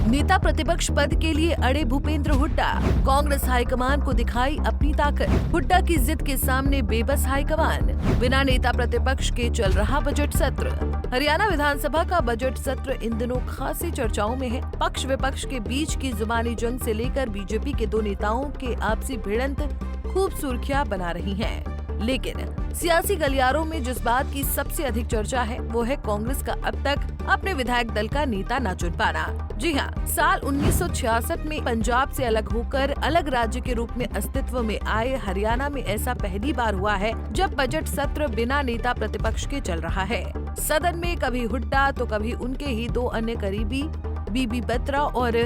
नेता प्रतिपक्ष पद के लिए अड़े भूपेंद्र हुड्डा, कांग्रेस हाईकमान को दिखाई अपनी ताकत। हुड्डा की जिद के सामने बेबस हाईकमान, बिना नेता प्रतिपक्ष के चल रहा बजट सत्र। हरियाणा विधानसभा का बजट सत्र इन दिनों खासी चर्चाओं में है। पक्ष विपक्ष के बीच की जुबानी जंग से लेकर बीजेपी के दो नेताओं के आपसी भिड़ंत खूब सुर्खियां बना रही हैं। लेकिन सियासी गलियारों में जिस बात की सबसे अधिक चर्चा है वो है कांग्रेस का अब तक अपने विधायक दल का नेता न चुन पाना। जी हाँ, साल 1966 में पंजाब से अलग होकर अलग राज्य के रूप में अस्तित्व में आए हरियाणा में ऐसा पहली बार हुआ है जब बजट सत्र बिना नेता प्रतिपक्ष के चल रहा है। सदन में कभी हुड्डा तो कभी उनके ही दो अन्य करीबी बीबी बत्रा और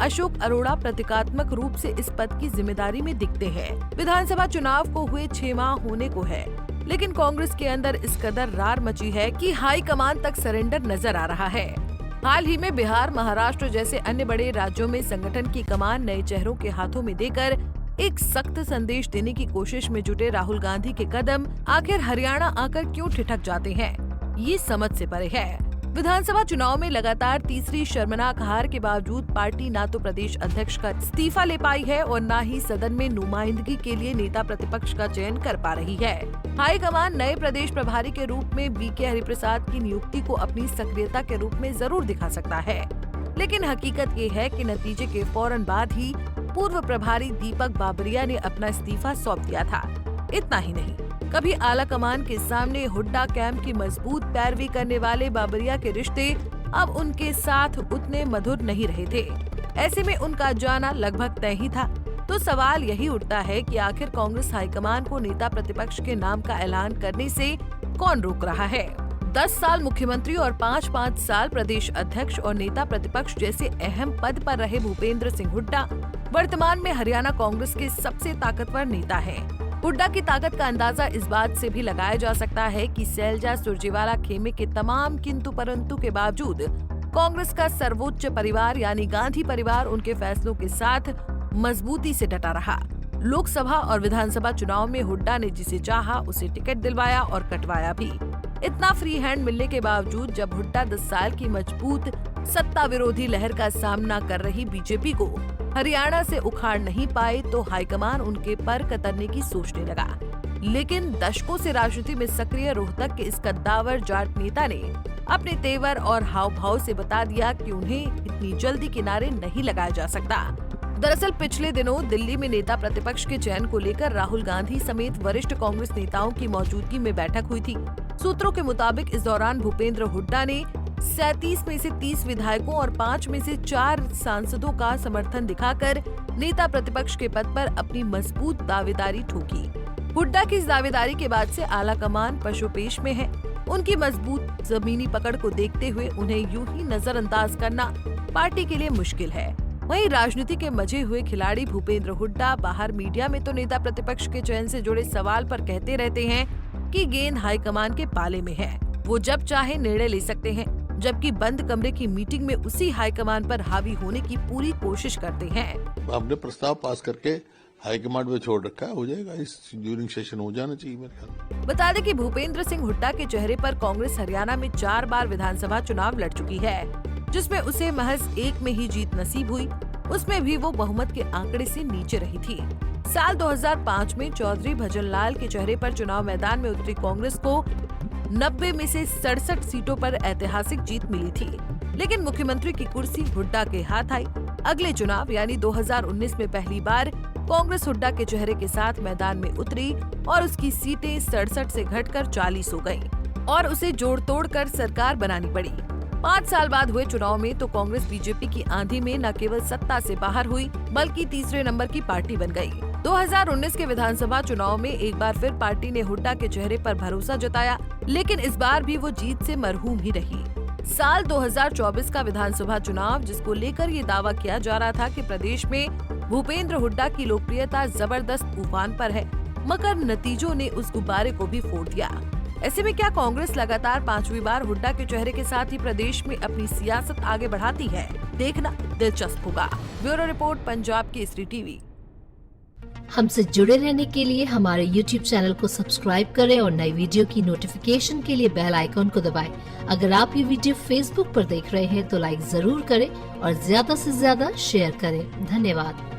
अशोक अरोड़ा प्रतीकात्मक रूप से इस पद की जिम्मेदारी में दिखते हैं। विधानसभा चुनाव को हुए 6 माह होने को है, लेकिन कांग्रेस के अंदर इस कदर रार मची है कि हाई कमान तक सरेंडर नजर आ रहा है। हाल ही में बिहार, महाराष्ट्र जैसे अन्य बड़े राज्यों में संगठन की कमान नए चेहरों के हाथों में देकर एक सख्त संदेश देने की कोशिश में जुटे राहुल गांधी के कदम आखिर हरियाणा आकर क्यों ठिठक जाते हैं, ये समझ से परे है। विधानसभा चुनाव में लगातार तीसरी शर्मनाक हार के बावजूद पार्टी न तो प्रदेश अध्यक्ष का इस्तीफा ले पाई है और न ही सदन में नुमाइंदगी के लिए नेता प्रतिपक्ष का चयन कर पा रही है। हाईकमान नए प्रदेश प्रभारी के रूप में बीके हरिप्रसाद की नियुक्ति को अपनी सक्रियता के रूप में जरूर दिखा सकता है, लेकिन हकीकत ये है कि नतीजे के फौरन बाद ही पूर्व प्रभारी दीपक बाबरिया ने अपना इस्तीफा सौंप दिया था। इतना ही नहीं, कभी आला कमान के सामने हुड्डा कैंप की मजबूत पैरवी करने वाले बाबरिया के रिश्ते अब उनके साथ उतने मधुर नहीं रहे थे। ऐसे में उनका जाना लगभग तय ही था। तो सवाल यही उठता है कि आखिर कांग्रेस हाईकमान को नेता प्रतिपक्ष के नाम का ऐलान करने से कौन रोक रहा है। 10 साल मुख्यमंत्री और 5-5 साल प्रदेश अध्यक्ष और नेता प्रतिपक्ष जैसे अहम पद पर रहे भूपेंद्र सिंह हुड्डा वर्तमान में हरियाणा कांग्रेस के सबसे ताकतवर नेता हैं। हुड्डा की ताकत का अंदाजा इस बात से भी लगाया जा सकता है कि सैलजा सुरजेवाला खेमे के तमाम किंतु परंतु के बावजूद कांग्रेस का सर्वोच्च परिवार यानी गांधी परिवार उनके फैसलों के साथ मजबूती से डटा रहा। लोकसभा और विधानसभा चुनाव में हुड्डा ने जिसे चाहा उसे टिकट दिलवाया और कटवाया भी। इतना फ्री हैंड मिलने के बावजूद जब हुड्डा 10 साल की मजबूत सत्ता विरोधी लहर का सामना कर रही बीजेपी को हरियाणा से उखाड़ नहीं पाए तो हाईकमान उनके पर कतरने की सोचने लगा। लेकिन दशकों से राजनीति में सक्रिय रोहतक के इस कद्दावर जाट नेता ने अपने तेवर और हाव भाव से बता दिया कि उन्हें इतनी जल्दी किनारे नहीं लगाया जा सकता। दरअसल पिछले दिनों दिल्ली में नेता प्रतिपक्ष के चयन को लेकर राहुल गांधी समेत वरिष्ठ कांग्रेस नेताओं की मौजूदगी में बैठक हुई थी। सूत्रों के मुताबिक इस दौरान भूपेंद्र हुड्डा ने 37 में से 30 विधायकों और 5 में से 4 सांसदों का समर्थन दिखाकर नेता प्रतिपक्ष के पद पर अपनी मजबूत दावेदारी ठोकी। हुड्डा की इस दावेदारी के बाद से आला कमान पशुपेश में है। उनकी मजबूत जमीनी पकड़ को देखते हुए उन्हें यूं ही नजरअंदाज करना पार्टी के लिए मुश्किल है। वहीं राजनीति के मजे हुए खिलाड़ी भूपेंद्र हुड्डा बाहर मीडिया में तो नेता प्रतिपक्ष के चयन से जुड़े सवाल पर कहते रहते हैं कि गेंद हाईकमान के पाले में है, वो जब चाहे निर्णय ले सकते हैं, जबकि बंद कमरे की मीटिंग में उसी हाईकमान पर हावी होने की पूरी कोशिश करते हैं। आपने प्रस्ताव पास करके हाईकमान में छोड़ रखा है, हो जाएगा, इस ड्यूरिंग सेशन हो जाना चाहिए मेरे ख्याल। बता दें कि भूपेंद्र सिंह हुड्डा के चेहरे पर कांग्रेस हरियाणा में 4 बार विधानसभा चुनाव लड़ चुकी है, जिसमें उसे महज 1 में ही जीत नसीब हुई। उसमें भी वो बहुमत के आंकड़े से नीचे रही थी। साल 2005 में चौधरी भजनलाल के चेहरे पर चुनाव मैदान में उतरी कांग्रेस को 90 में से 67 सीटों पर ऐतिहासिक जीत मिली थी, लेकिन मुख्यमंत्री की कुर्सी हुड्डा के हाथ आई। अगले चुनाव यानी 2019 में पहली बार कांग्रेस हुड्डा के चेहरे के साथ मैदान में उतरी और उसकी सीटें 67 से घटकर 40 हो गयी और उसे जोड़ तोड़ कर सरकार बनानी पड़ी। 5 साल बाद हुए चुनाव में तो कांग्रेस बीजेपी की आंधी में न केवल सत्ता से बाहर हुई बल्कि तीसरे नंबर की पार्टी बन गई। 2019 के विधानसभा चुनाव में एक बार फिर पार्टी ने हुड्डा के चेहरे पर भरोसा जताया, लेकिन इस बार भी वो जीत से मरहूम ही रही। साल 2024 का विधानसभा चुनाव, जिसको लेकर ये दावा किया जा रहा था कि प्रदेश में भूपेंद्र हुड्डा की लोकप्रियता जबरदस्त उफान पर है, मगर नतीजों ने उस गुब्बारे को भी फोड़ दिया। ऐसे में क्या कांग्रेस लगातार 5वीं बार हुड्डा के चेहरे के साथ ही प्रदेश में अपनी सियासत आगे बढ़ाती है? देखना दिलचस्प होगा। Bureau report, Punjab Kesari TV. हमसे जुड़े रहने के लिए हमारे YouTube चैनल को सब्सक्राइब करें और नई वीडियो की नोटिफिकेशन के लिए बेल आइकॉन को दबाएं। अगर आप ये वीडियो Facebook पर देख रहे हैं तो लाइक जरूर करें और ज्यादा से ज्यादा शेयर करें। धन्यवाद।